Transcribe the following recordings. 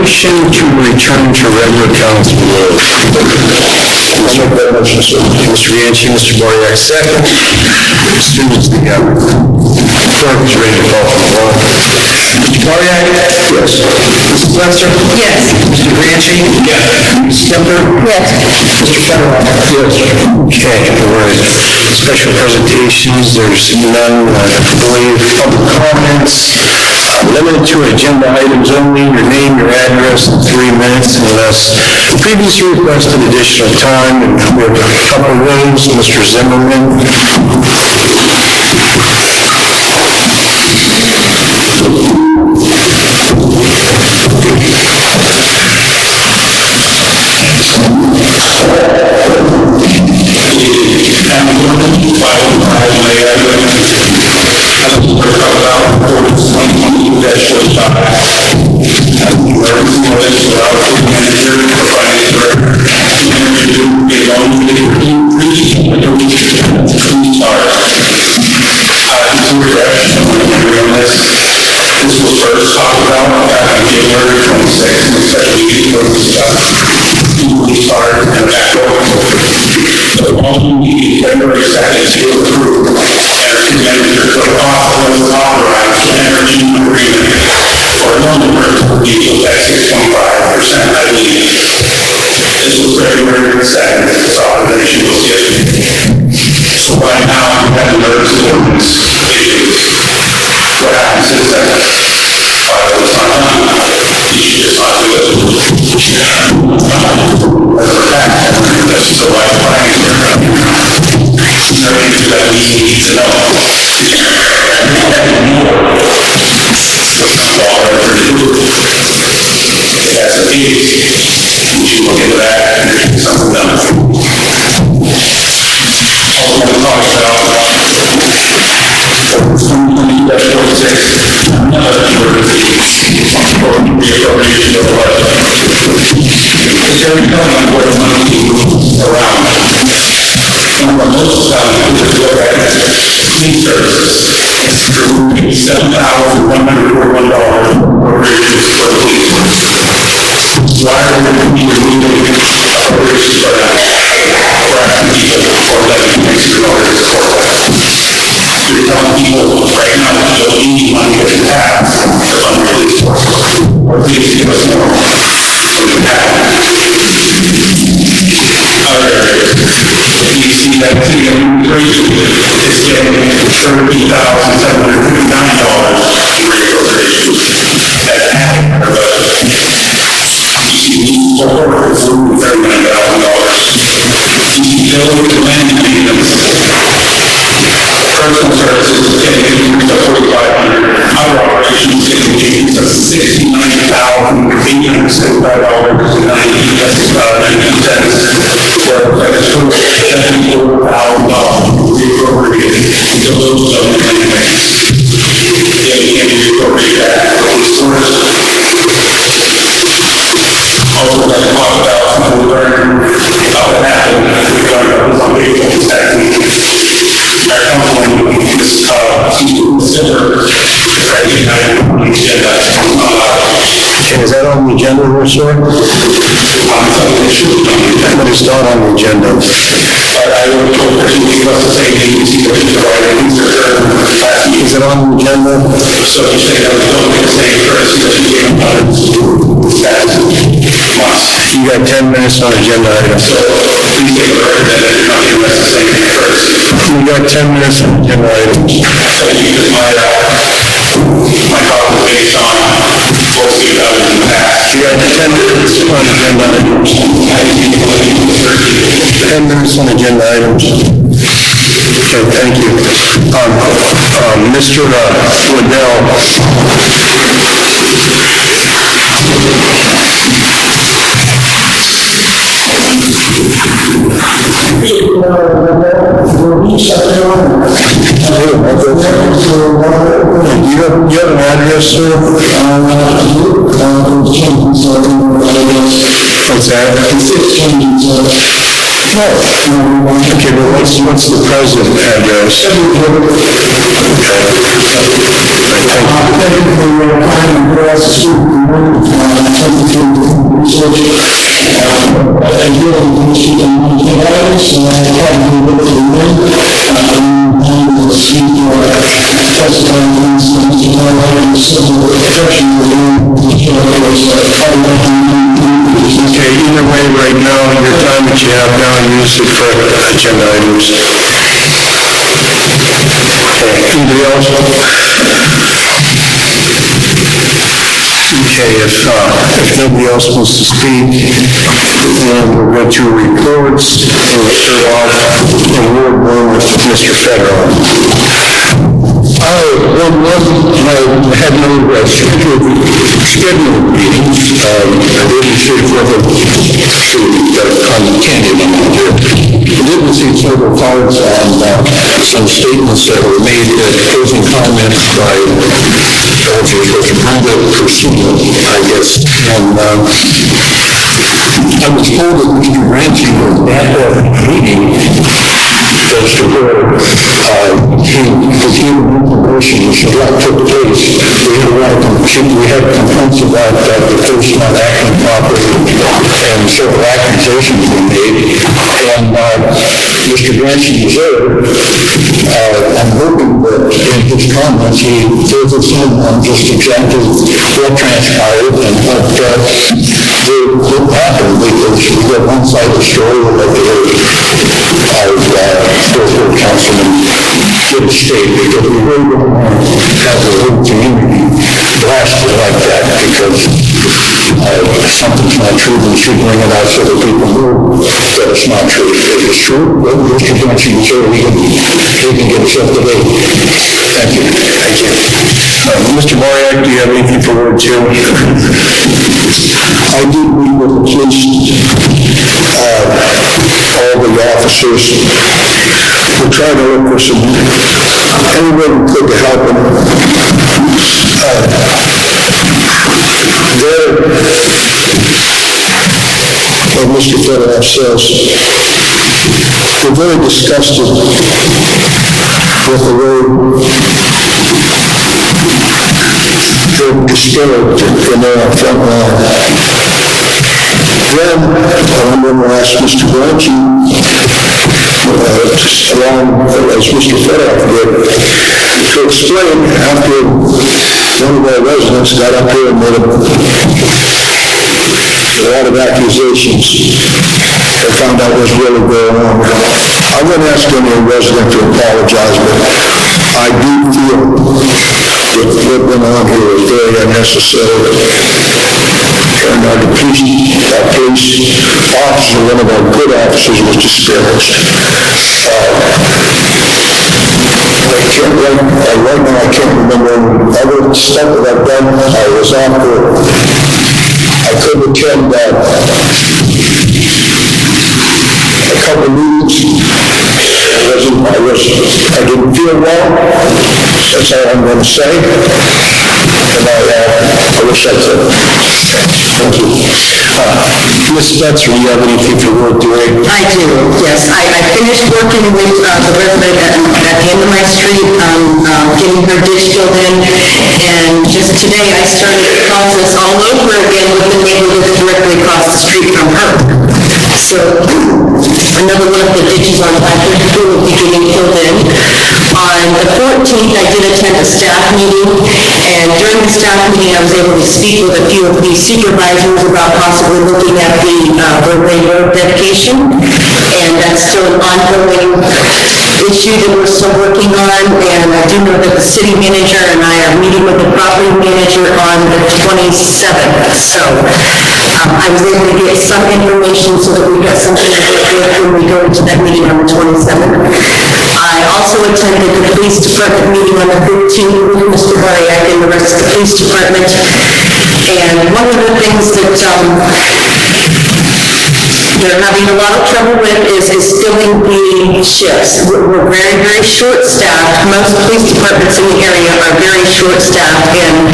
motion to return to regular council rules. Mr. Bianchi, Mr. Boriak, second. Students together. Clerk is ready to call for the roll. Mr. Boriak? Yes. Mrs. Lester? Yes. Mr. Bianchi? Yes. Ms. Kemper? Yes. Mr. Federer? Yes. Okay, we're in special presentations. There's none, I believe. Public comments. Limited to agenda items only. Your name, your address, and 3 minutes unless previously requested additional time. And we have a couple of those. Mr. Zimmerman. This was first talked about back on January 26th, and especially before we started and back over. So all we need February 2nd to approve energy manager to authorize an energy agreement for a loan for diesel at 6.5%, I believe. This was February 2nd, this authorization was given. So right now, we have emergency ordinance issues. What happens is that it's not done. You should just not do it. That's a fact. That's so why I'm finding there are things that we need to know. If that's the case, we should look into that and get something done. All we're going to talk about another reappropriation of the budget. Because every time I'm working on around, and what most of the time is look at clean services. $7,141 appropriations for the police. Why are we needing appropriations for that? For asking people for letting extra orders for that. You're telling people right now that you don't need money that you have to fund your police force. Or please give us more than you have. Other areas, you see that city of immigration is getting $30,759 in reappropriations. That's half our budget. You see, support is $39,000. You see, building and land maintenance. Personal services is getting increased to $4,500. Other operations getting increased to $69,865.90. Well, that is $74,000 reappropriated until those are things. Yeah, we can't reappropriate that for police force. Also, like talk about we learned how it happened. We learned about this on Facebook our council consider recognizing on the agenda. Is that on the agenda, sir? But it's not on the agenda. But I would give us the same agency that is providing Is it on the agenda? so you say that we don't get the same courtesy that you gave others. That's must. You got 10 minutes on agenda items. So please take the record that you're not giving us the same courtesy. You got 10 minutes on agenda items. So because my thought was based on what we've done in the past. You got 10 minutes on agenda items. 10 minutes on agenda items. Okay, thank you. Mr. Liddell. You have an address, sir? What's that? Okay, but what's the present address? Okay. something to research. I really see them on the others, and I probably look at the win. And we'll see more testimony on Mr. Miller and the civil protection of the Okay, either way, right now, your time that you have now, use it for agenda items. Anybody else? Okay, if nobody else wants to speak, then we'll go to reports, and we'll start off in Ward 1 with Mr. Federer. I had no scheduled meetings. I didn't see whether I didn't see several cards on some statements that were made, closing comments by I guess, and I was told that Mr. Ranchi was at that meeting as to where he was given information what took place. We had complaints about the person not acting properly and several accusations were made. And Mr. Ranchi was there. I'm hoping that in his comments he fills us in on just exactly what transpired and what happened, because we got one side of the story that our councilman did state, because we really don't want to have the whole community blasted like that, because something's not true, we should bring it out so that people know that it's not true. If it's true, well, Mr. Johnson is here, he can get us up to date. Thank you. Thank you. Mr. Moriarty, do you have anything for Ward 2? I did meet with the police, all the officers. We're trying to look for some, any way we could to help them. What Mr. Federer says, we're very disgusted with the road they're disturbed in their front line. Then, I'm going to ask Mr. Blanchie, along as Mr. Federer did, to explain after one of our residents got up here and made a lot of accusations. I found out what's really going on. I'm going to ask any resident to apologize, but I do feel that what went on here is very unnecessary. And the police officer, one of our good officers, was disparaged. Right now I can't remember other stuff that I've done. I was on for, I could attend a couple of meetings. I didn't feel well. That's all I'm going to say. And I wish I could. Thank you. Ms. Spencer, do you have anything for Ward 3? I do, yes. I finished working with the resident at the end of my street, getting her ditch filled in, and just today I started the process all over again with the neighborhood directly across the street from her. So another one of the ditches on Patrick School will be getting filled in. On the 14th, I did attend a staff meeting, and during the staff meeting, I was able to speak with a few of the supervisors about possibly looking at the Berkeley Road dedication, and that's still an ongoing issue that we're still working on, and I do know that the city manager and I are meeting with the property manager on the 27th, so I was able to get some information so that we got something to work with when we go into that meeting on the 27th. I also attended the police department meeting on the 15th with Mr. Bariak and the rest of the police department, and one of the things that they're having a lot of trouble with is filling the shifts. We're very, very short-staffed. Most police departments in the area are very short-staffed, and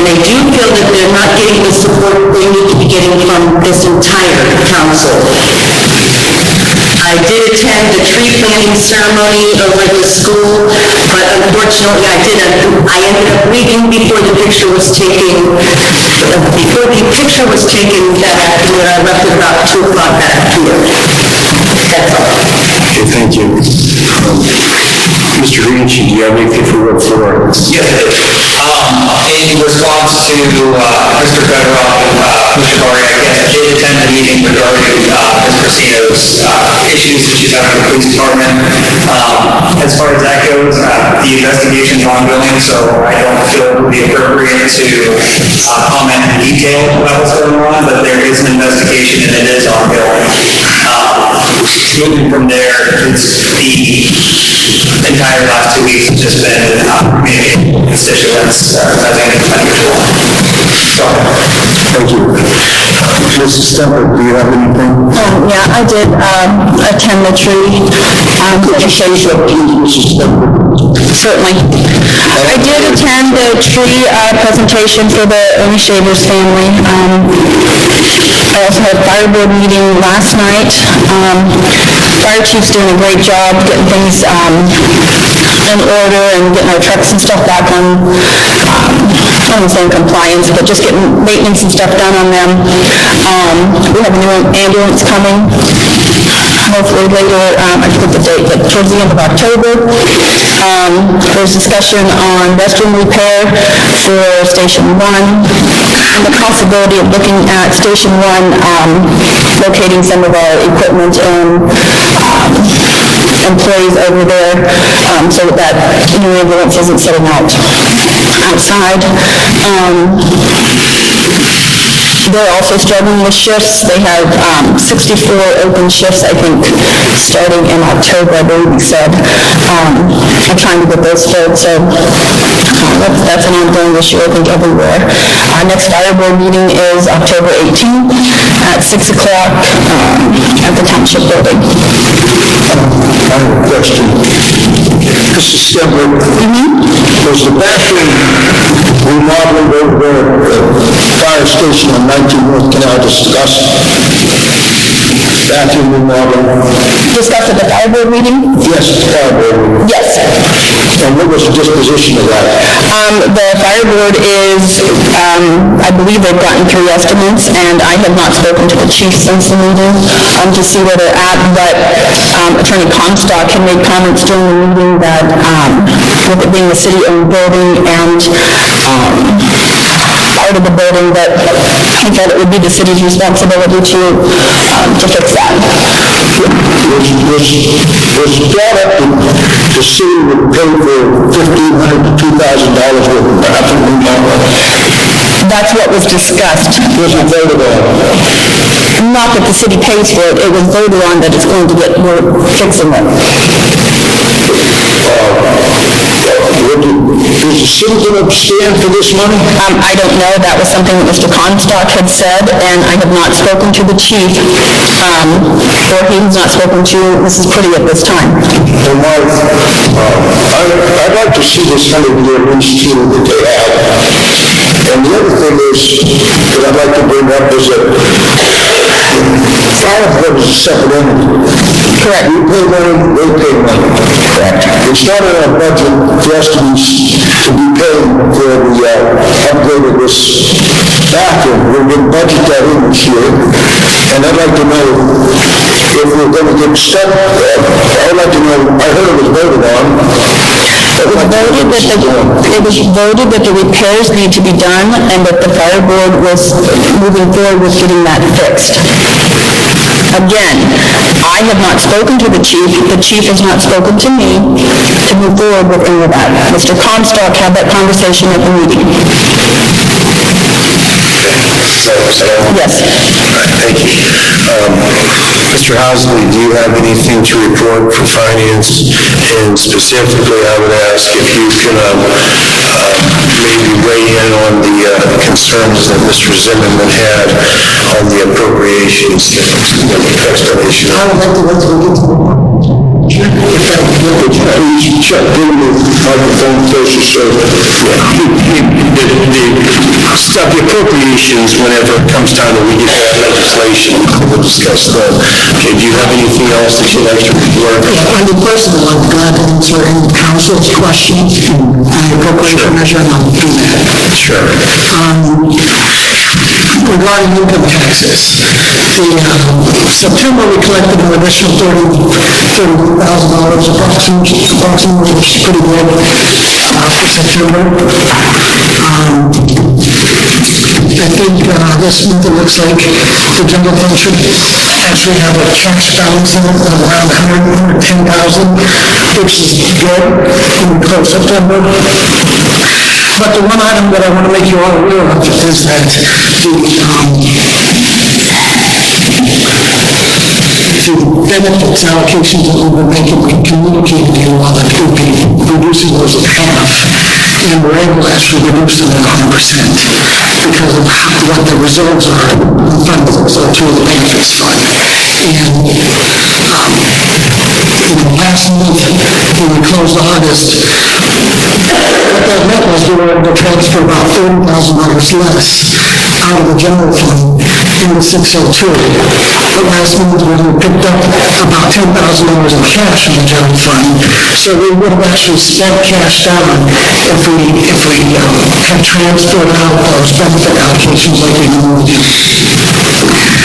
they do feel that they're not getting the support they need to be getting from this entire council. I did attend the tree planting ceremony over at the school, but unfortunately I ended up leaving before the picture was taken, before the picture was taken that afternoon. I left at about 2 o'clock that afternoon. That's all. Okay, thank you. Mr. Greenchi, do you have anything for Ward 4? Yes, in response to Mr. Federoff and Mr. Murray, I guess, did attend the meeting regarding Ms. Christina's issues that she's having with the police department. As far as that goes, the investigation's ongoing, so I don't feel it would be appropriate to comment in detail about what's going on, but there is an investigation and it is ongoing. Moving from there, it's the entire last 2 weeks has just been communicating with constituents, nothing unusual. Thank you. Mrs. Stemper, do you have anything? Yeah, I did attend the tree. Could you say something, Mrs. Stemper? Certainly. I did attend the tree presentation for the Ernie Shavers family. I also had a fire board meeting last night. Fire chief's doing a great job getting things in order and getting our trucks and stuff back on, I don't say in compliance, but just getting maintenance and stuff done on them. We have a new ambulance coming, hopefully later, I forget the date, but towards the end of October. There's discussion on restroom repair for Station 1 and the possibility of looking at Station 1, locating some of our equipment and employees over there, so that new ambulance isn't sitting outside. They're also struggling with shifts. They have 64 open shifts, I think, starting in October, I believe we said. I'm trying to get those filled, so that's an ongoing issue, I think, everywhere. Our next fire board meeting is October 18th at 6 o'clock at the Township Building. I have a question. Mrs. Stemper, was the bathroom remodeling over there at the fire station on 19 North Canal discussed? Bathroom remodeling? Discussed at the fire board meeting? Yes, the fire board. Yes. And what was the disposition of that? The fire board is, I believe they've gotten 3 estimates, and I have not spoken to the chief since the meeting to see where they're at, but Attorney Comstock had made comments during the meeting that with it being a city-owned building and part of the building, that he felt it would be the city's responsibility to fix that. Was brought up that the city would pay for $1,500 to $2,000 worth of bathroom remodeling? That's what was discussed. Was it voted on? Not that the city pays for it, it was voted on that it's going to get, we're fixing it. Is the city going to stand for this money? I don't know, that was something that Mr. Comstock had said, and I have not spoken to the chief, or he has not spoken to Mrs. Pretty at this time. And Mark, I'd like to see this 100-year institute that they have. And the other thing is, that I'd like to bring up is that fire board is a separate entity. Correct. We pay money, they pay money. Correct. It's not in our budget for us to be paying for the upgrade of this bathroom. We're going to budget that in this year. And I'd like to know if we're going to get stuck. I'd like to know, I heard it was voted on. It was voted that the repairs need to be done, and that the fire board was moving forward with getting that fixed. Again, I have not spoken to the chief has not spoken to me to move forward with any of that. Mr. Comstock had that conversation at the meeting. Yes. Thank you. Mr. Housley, do you have anything to report for finance? And specifically, I would ask if you can maybe weigh in on the concerns that Mr. Zimmerman had on the appropriations explanation. I would like to get to the check, give me the microphone closer, sir. The appropriations, whenever it comes time that we get that legislation, we'll discuss that. Okay, do you have anything else that you'd like to report? On the personal, I'm glad to answer any council's questions on the appropriation measure, and I'll do that. Sure. We're regarding income taxes. September, we collected an additional $30,000 approximately, which is pretty good for September. I think this month it looks like the general fund should actually have a cash balance in it of around $110,000, which is good in close September. But the one item that I want to make you all aware of is that the benefits allocations that we've been making, we communicated to you all that we'll be reducing those in half. And we're able to actually reduce them at 100% because of what the reserves are from the benefits fund. And last month, when we closed August, what that meant was we were able to transfer about $30,000 less out of the general fund into 602. But last month, we picked up about $10,000 in cash in the general fund, so we would have actually spent cash down if we had transferred out those benefit allocations like we normally do.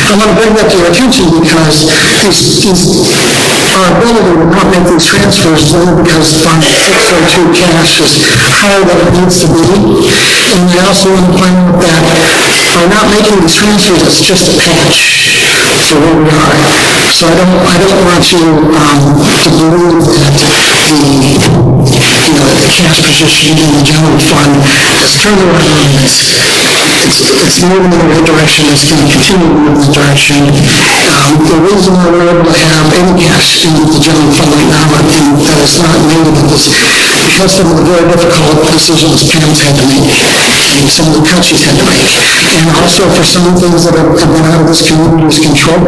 I want to bring that to your attention because our ability to not make these transfers is only because Fund 602 cash is higher than it needs to be. And we also want to point out that by not making these transfers, it's just a patch for where we are. So I don't want you to believe that the cash position in the general fund has turned around. It's moving in the right direction. It's going to continue to move in the direction. The reason why we're able to have any cash in the general fund right now and that it's not negative is because some of the very difficult decisions Pam's had to make and some of the cuts she's had to make. And also for some of the things that have been out of this community's control. I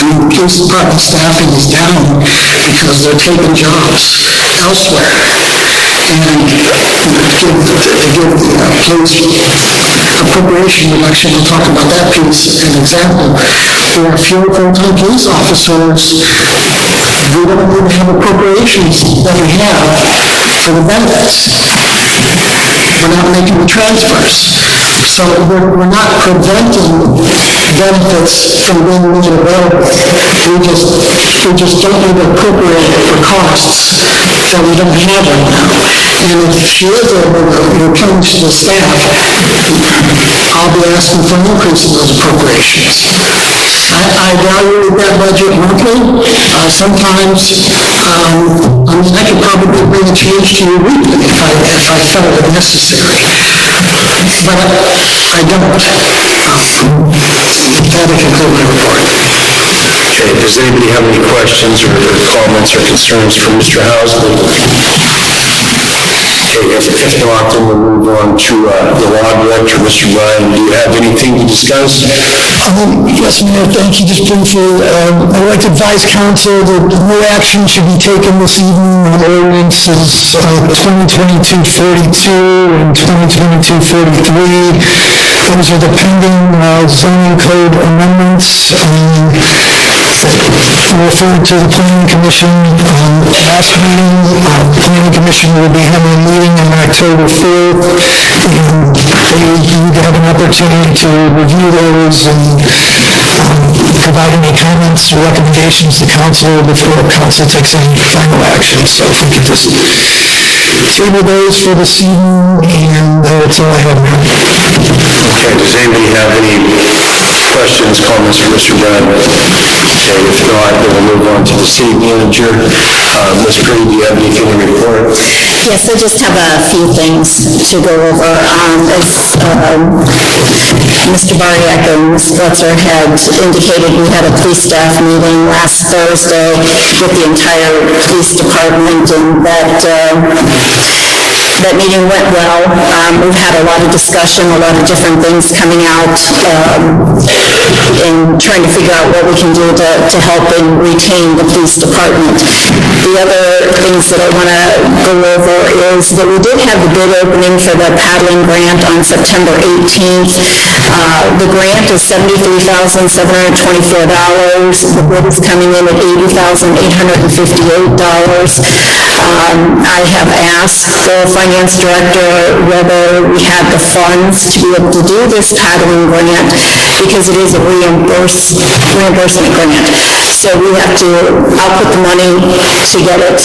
mean, the police department staffing is down because they're taking jobs elsewhere. And to give the police appropriation reduction, we'll talk about that piece as an example. There are fewer full-time police officers. We don't even have appropriations that we have for the benefits. We're not making the transfers. So we're not preventing benefits from being made available. We just don't need to appropriate it for costs that we don't have right now. And if she is able to replenish the staff, I'll be asking for an increase in those appropriations. I evaluate that budget monthly. Sometimes, I could probably bring a change to you weekly if I felt it necessary. But I don't. That I conclude my report. Okay, does anybody have any questions or comments or concerns for Mr. Housley? Okay, if not, then we'll move on to the law director, Mr. Ryan. Do you have anything to discuss? Yes, Mayor, thank you. Just briefly, I'd like to advise council that no action should be taken this evening on ordinances 2022-42 and 2022-43. Those are the pending zoning code amendments referred to the planning commission. Last meeting, the planning commission will be having a meeting on October 4th, and they need to have an opportunity to review those and provide any comments or recommendations to council before council takes any final action. So if we could just table those for this evening, and that's all I have now. Okay, does anybody have any questions, comments for Mr. Brown? Okay, if not, then we'll move on to the city manager. Ms. Green, do you have anything to report? Yes, I just have a few things to go over. As Mr. Bariak and Ms. Fletcher had indicated, we had a police staff meeting last Thursday with the entire police department, and that meeting went well. We've had a lot of discussion, a lot of different things coming out, and trying to figure out what we can do to help and retain the police department. The other things that I want to go over is that we did have the bid opening for the paddling grant on September 18th. The grant is $73,724. The bid is coming in at $80,858. I have asked the finance director whether we had the funds to be able to do this paddling grant, because it is a reimbursement grant. So we have to output the money to get the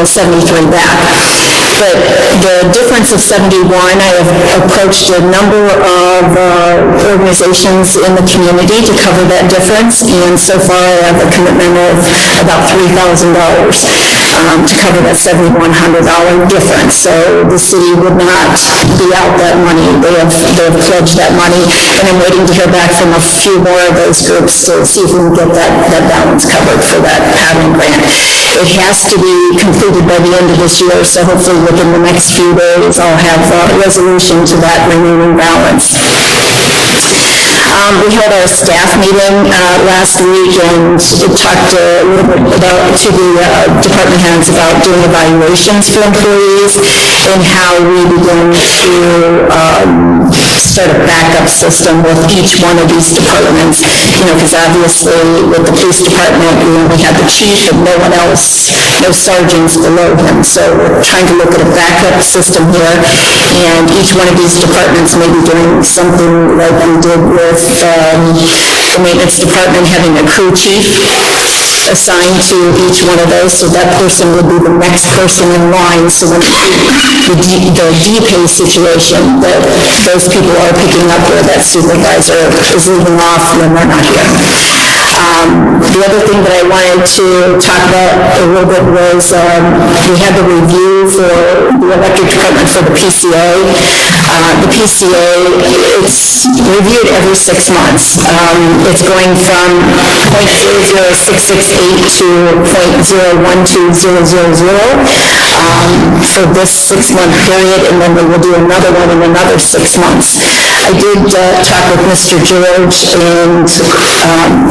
73 back. But the difference of 71, I have approached a number of organizations in the community to cover that difference, and so far I have a commitment of about $3,000 to cover that $7,100 difference. So the city would not be out that money. They have pledged that money, and I'm waiting to hear back from a few more of those groups to see if we can get that balance covered for that paddling grant. It has to be completed by the end of this year, so hopefully within the next few days I'll have a resolution to that remaining balance. We held our staff meeting last week and talked a little bit to the department heads about doing evaluations for employees and how we begin to start a backup system with each one of these departments. Because obviously with the police department, we only had the chief and no one else, no sergeants below him. So we're trying to look at a backup system here, and each one of these departments may be doing something like we did with the maintenance department, having a crew chief assigned to each one of those, so that person would be the next person in line. So when the D-pay situation, that those people are picking up where that supervisor is leaving off when they're not here. The other thing that I wanted to talk about a little bit was we had the review for the electric department for the PCA. The PCA, it's reviewed every 6 months. It's going from 0.00668 to 0.012000 for this 6-month period, and then we will do another one in another 6 months. I did talk with Mr. George, and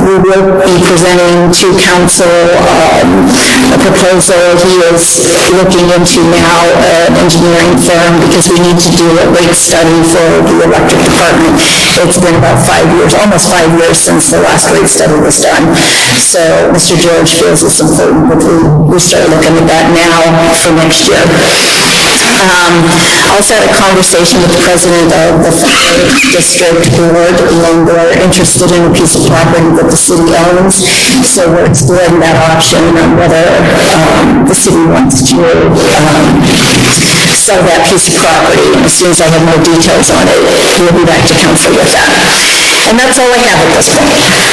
we will be presenting to council a proposal. He is looking into now an engineering firm, because we need to do a rate study for the electric department. It's been about 5 years, almost 5 years since the last rate study was done. So Mr. George feels it's important that we start looking at that now for next year. I also had a conversation with the president of the district board, and they're interested in a piece of property that the city owns. So we're exploring that option on whether the city wants to sell that piece of property. And as soon as I have more details on it, we'll be back to council with that. And that's all I have at this point.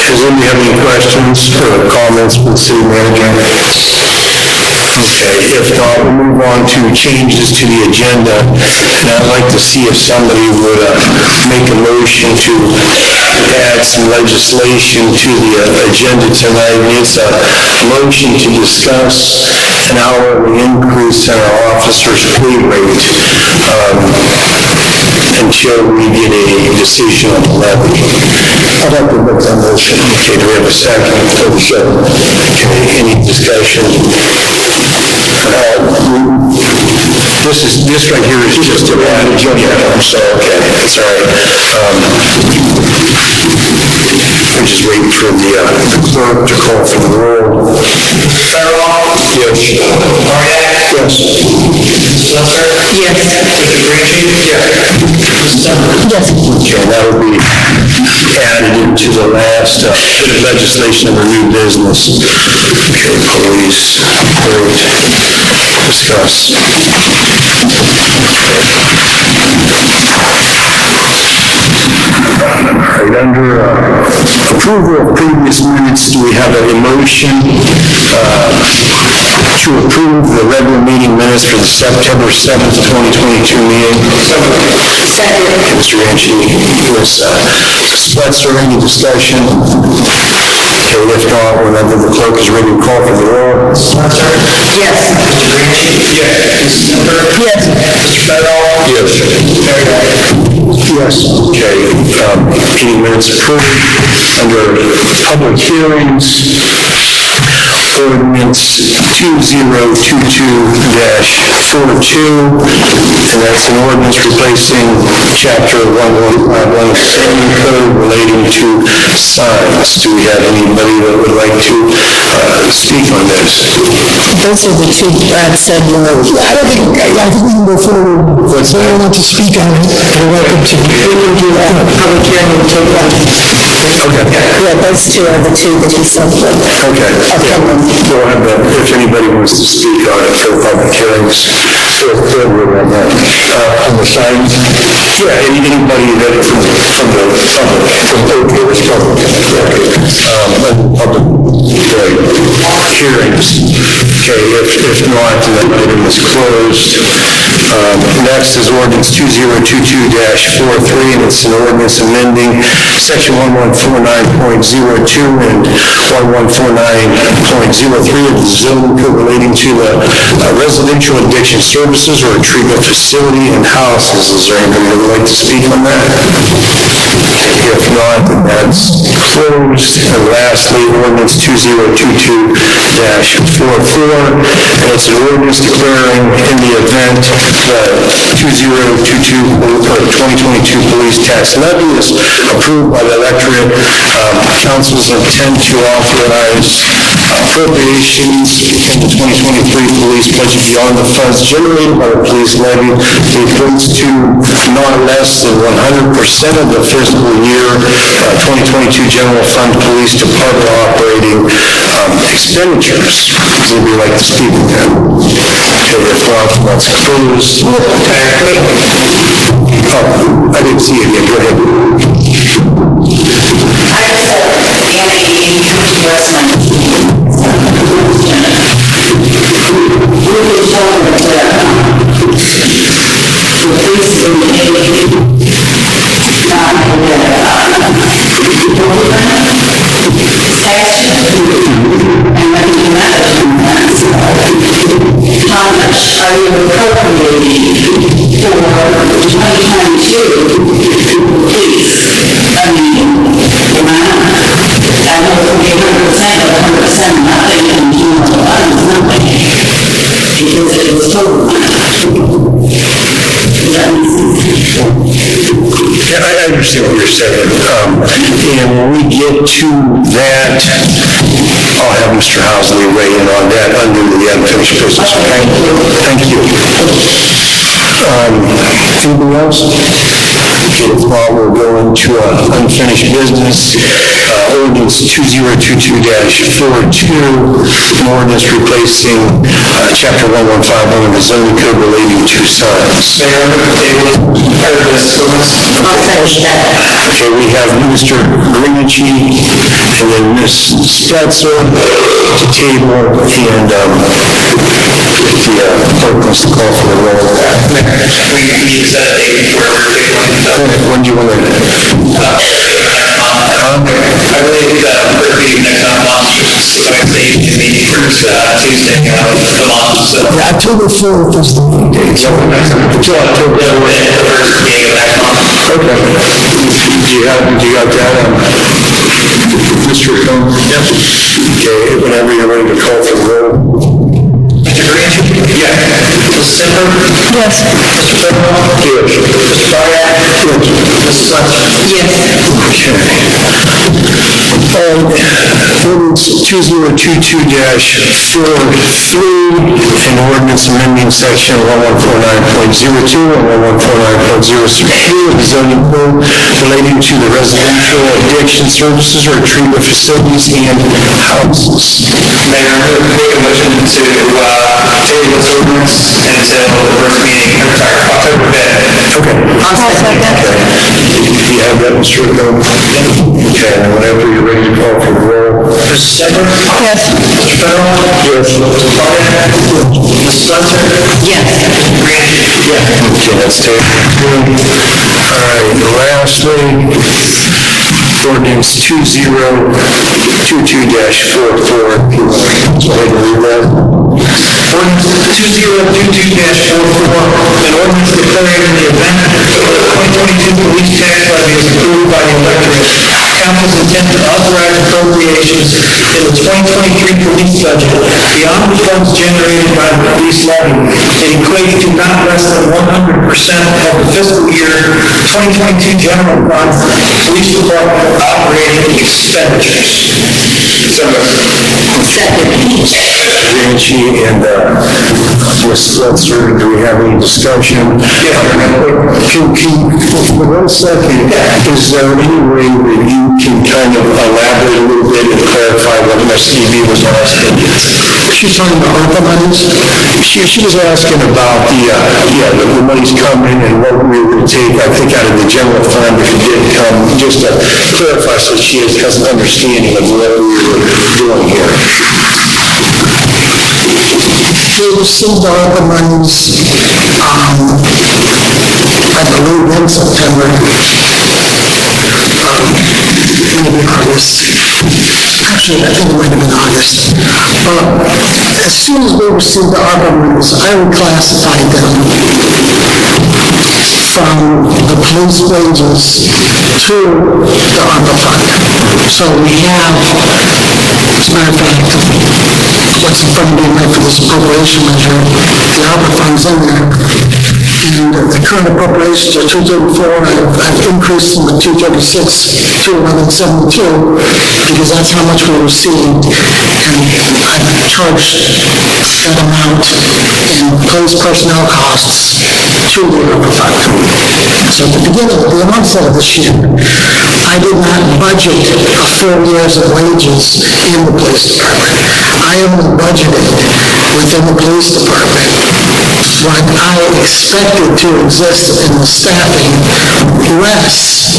Does anybody have any questions or comments for the city manager? Okay, if not, we'll move on to changes to the agenda. And I'd like to see if somebody would make a motion to add some legislation to the agenda tonight. It's a motion to discuss an hourly increase in our officers' pay rate until we get a decision on the levy. I'd like to make that motion. Okay, do we have a second? Okay, any discussion? This right here is just a bad agenda, so, okay, that's all right. We're just waiting for the clerk to call for the roll. Federal? Yes. Mariak? Yes. Slusser? Yes. Mr. Greenfield? Yes. Okay, that will be added into the last bit of legislation under new business. Okay, police, discuss. All right, under approval of previous minutes, do we have a motion to approve the regular meeting minutes for the September 7th, 2022 meeting? Second. Mr. Ranchi, Ms. Spletzer, any discussion? Okay, if not, whenever the clerk is ready to call for the roll. Slusser? Yes. Mr. Greenfield? Yes. Mrs. Snowden? Yes. Mr. Federal? Yes. Mariak? Yes. Okay, meeting minutes approved. Under public hearings, ordinance 2022-42, and that's an ordinance replacing chapter 1151 code relating to signs. Do we have anybody that would like to speak on this? Those are the two Brad said were, I think we can go forward. If anyone wants to speak on it, you're welcome to. We will do that public hearing and take one. Okay. Yeah, those two are the two that he said. Okay, yeah, we'll have that, if anybody wants to speak on it for public hearings, feel free on that. On the signs? Yeah, anybody that from the public, okay, this public, public hearings. Okay, if not, then that item is closed. Next is ordinance 2022-43, and it's an ordinance amending section 1149.02 and 1149.03 of the zoning code relating to the residential addiction services or treatment facility and houses. Is there anybody who would like to speak on that? If not, then that's closed. And lastly, ordinance 2022-44, and it's an ordinance declaring in the event the 2022 police tax levy is approved by the electorate, council's intent to authorize appropriations in the 2023 police budget beyond the funds generated by the police levy equates to not less than 100% of the fiscal year 2022 general fund police department operating expenditures. Does anybody like to speak on that? Okay, if not, that's closed. Oh, I didn't see it yet. Go ahead. How much are you appropriating for 2022 police? I mean, I know it will be 100%, but 100% nothing, and you know, the funds, nothing. Because it was total. Yeah, I understand what you're saying. And when we get to that, I'll have Mr. Housley weigh in on that under the unfinished business. Okay? Thank you. Anything else? Okay, well, we'll go into unfinished business. Ordinance 2022-42, an ordinance replacing chapter 1151 of the zoning code relating to signs. Okay, we have Mr. Greenwich and then Ms. Stetser to table, and the clerk wants to call for the roll. We set a date for When do you want to? I believe that we're meeting next month, so I say you can meet first Tuesday of the month, so. Yeah, October 4th is the meeting date. Until October, the first meeting of next month. Okay. Do you have that, Mr. Combs? Yep. Okay, whenever you're ready to call for the roll. Mr. Green? Yeah. Mrs. Simper? Yes. Mr. Fennell? Yes. Mr. Doriak? Yes. Mrs. Sutton? Yes. Okay. Ordinance 2022-43, an ordinance amending section 1149.02 and 1149.03 of the zoning code relating to the residential addiction services or treatment facilities and houses. Mayor, make a motion to table this ordinance until the first meeting, October 5th. Okay. I'll second that. Do you have that, Mr. Combs? Okay, and whenever you're ready to call for the roll. Mrs. Simper? Yes. Mr. Fennell? Yes. Mr. Doriak? Mrs. Sutton? Yes. Green? Okay, that's taken. All right, and lastly, ordinance 2022-44. If you want to go ahead and read that. Ordinance 2022-44, an ordinance declaring in the event the 2022 police tax levy is approved by the electorate, council's intent to authorize appropriations in the 2023 police budget beyond the funds generated by the police levy. It equates to not less than 100% of the fiscal year 2022 general fund police department operating expenditures. Second. Ranchi and, Ms. Spencer, do we have any discussion? One second, is there any way that you can kind of elaborate a little bit and clarify what Ms. Eby was asking? She's talking about ARPA monies. She was asking about the money's coming and what we would take, I think, out of the general fund if it did come, just to clarify so she has an understanding of what we were doing here. We received the ARPA monies, I believe in September, maybe August. Actually, I think it might have been August. As soon as we received the ARPA monies, I reclassified them from the police wages to the ARPA fund. So we have, as a matter of fact, what's in front of me for this appropriation measure, the ARPA funds in there. And the current appropriations are 234, I've increased them to 236 to 1172, because that's how much we received. And I've charged that amount in police personnel costs to the ARPA fund. So at the beginning, the onset of this year, I did not budget a full year's of wages in the police department. I only budgeted within the police department what I expected to exist in the staffing, less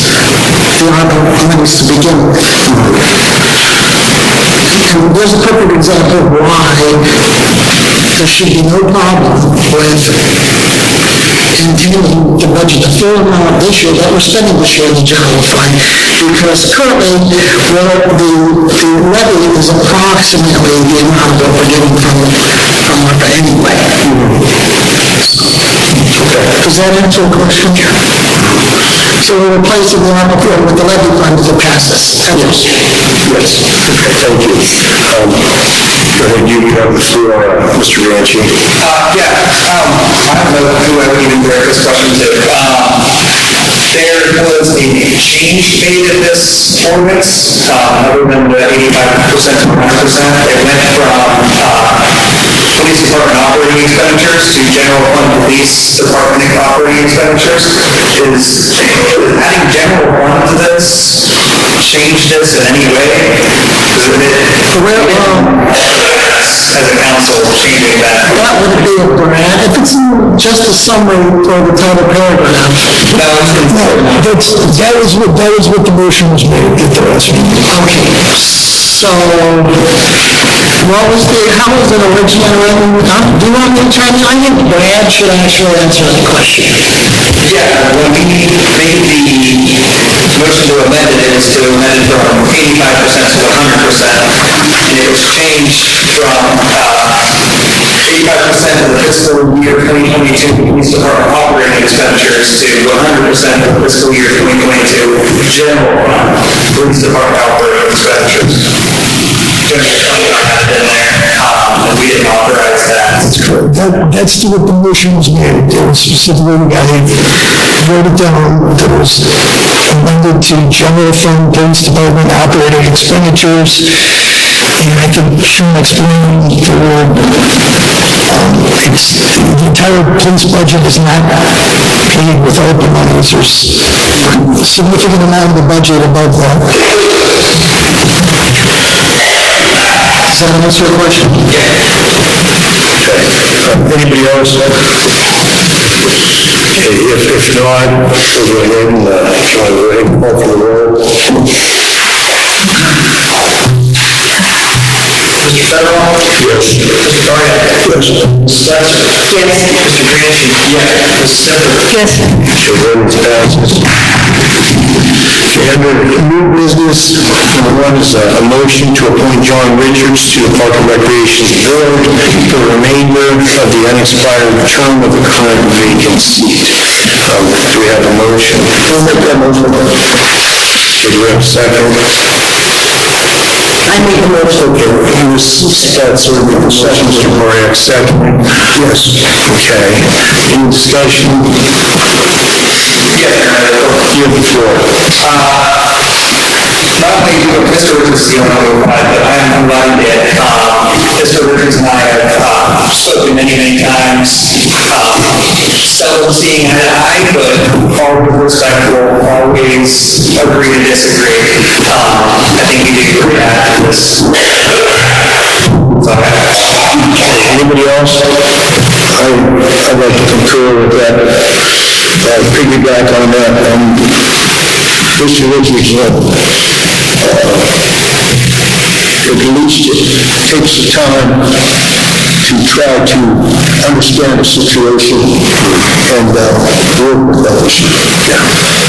the ARPA monies to begin with. And there's a perfect example of why there should be no problem with intending to budget the full amount this year that we're spending this year in the general fund, because currently, well, the levy is approximately the amount of what we're getting from ARPA anyway. Does that answer the question? So we're replacing the ARPA fund with the levy fund as it passes. Yes. Thank you. Go ahead, you have the floor, Mr. Ranchi. I don't know who I would even direct this question to. There was a change made in this ordinance, other than the 85% to 100%. It went from police department operating expenditures to general fund police department operating expenditures. Is adding general fund to this change this in any way? As a council, changing that? That would be a grant, if it's just a summary or the title paragraph. That was what the motion was made, get the rest. Okay, so, how was it originally written? Do you want me to try to, I think Brad should actually answer the question. Yeah, when we made the motion to amend it, is to amend it from 85% to 100%. And it was changed from 85% of the fiscal year 2022 police department operating expenditures to 100% of the fiscal year 2022 general fund police department operating expenditures. General fund had it in there, and we didn't authorize that. That's what the motion was made. It was specifically, I wrote it down, that was amended to general fund police department operating expenditures. And I think Sean explained the word, the entire police budget is not paid with ARPA monies. There's a significant amount of the budget above that. Does that answer your question? Anybody else? Okay, if not, we'll go ahead and call for the roll. Mr. Federal? Yes. Mr. Dorian? Yes. Mrs. Spencer? Yes. Mr. Ranchi? Yes. Mrs. Simmons? Yes. The ordinance passes. And under new business, number one is a motion to appoint John Richards to the Park and Recreation Board for the remainder of the unexpired term of the current vacant seat. Do we have a motion? I'll make that motion. Do we have a second? I made the motion. Okay, he was, that's a second, Mr. Correa, second. Yes. Okay, any discussion? Yeah, You have the floor. not only do Mr. Richards see on the but I'm glad that, Mr. Richards and I have, spoken many times, seldom seeing eye to eye, but always respectful, always agree to disagree. I think we did great after this. So, Anybody else? I'd like to concur with that, piggyback on that. Mr. Richards, at least takes the time to try to understand the situation and work with others.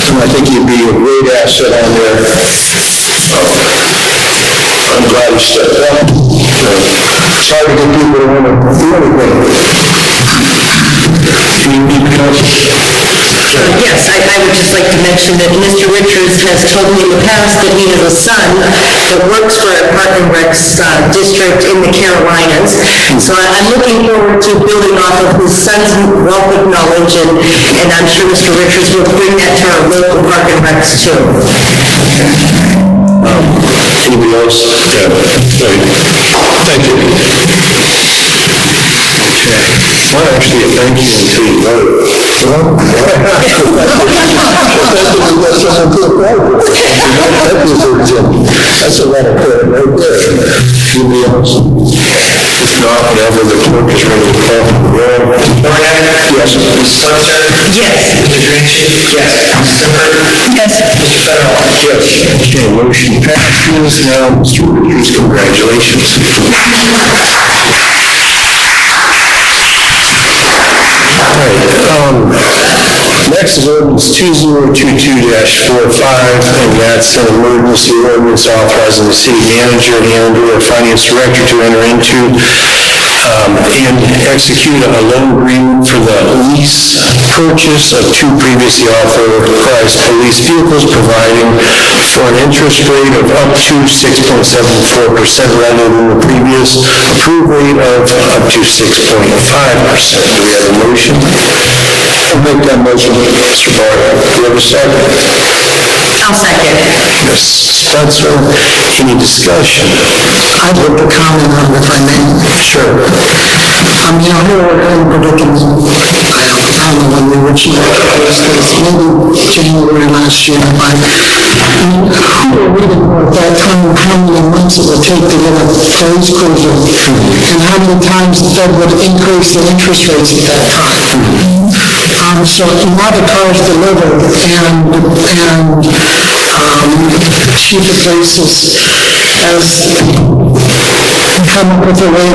And I think he'd be a great asset on there. I'm glad he stepped up. It's hard to get people to want to do anything. Yes, I would just like to mention that Mr. Richards has told me in the past that he has a son that works for a Park and Rec district in the Carolinas. So I'm looking forward to building off of his son's wealth of knowledge, and I'm sure Mr. Richards will bring that to our local Park and Recs too. Anybody else? Yeah. Thank you. Well, actually, a thank you until you vote. That's a lot of credit right there. Anybody else? If not, whenever the clerk is ready to call the roll. Yes. Mrs. Spencer? Yes. Mr. Drinksey? Yes. Mrs. Zimmer? Yes. Mr. Fennell? Yes. Okay, motion passes. Now, Mr. Richards, congratulations. All right, next is ordinance 2022-45, and that's an emergency ordinance authorizing the city manager and/or finance director to enter into and execute a loan agreement for the lease purchase of two previously authorized police vehicles, providing for an interest rate of up to 6.74% rather than the previous approved rate of up to 6.5%. Do we have a motion? I'll make that motion. Mr. Barr, do you have a second? I'll second. Ms. Spencer, any discussion? I'd like to comment on it if I may. Sure. Here we're in predicament. I don't know when we originally this, maybe January last year, but who were we to know at that time how many months it would take to get a police cruiser? And how many times the Fed would increase the interest rates at that time? So now the car's delivered and chief of police has come up with a way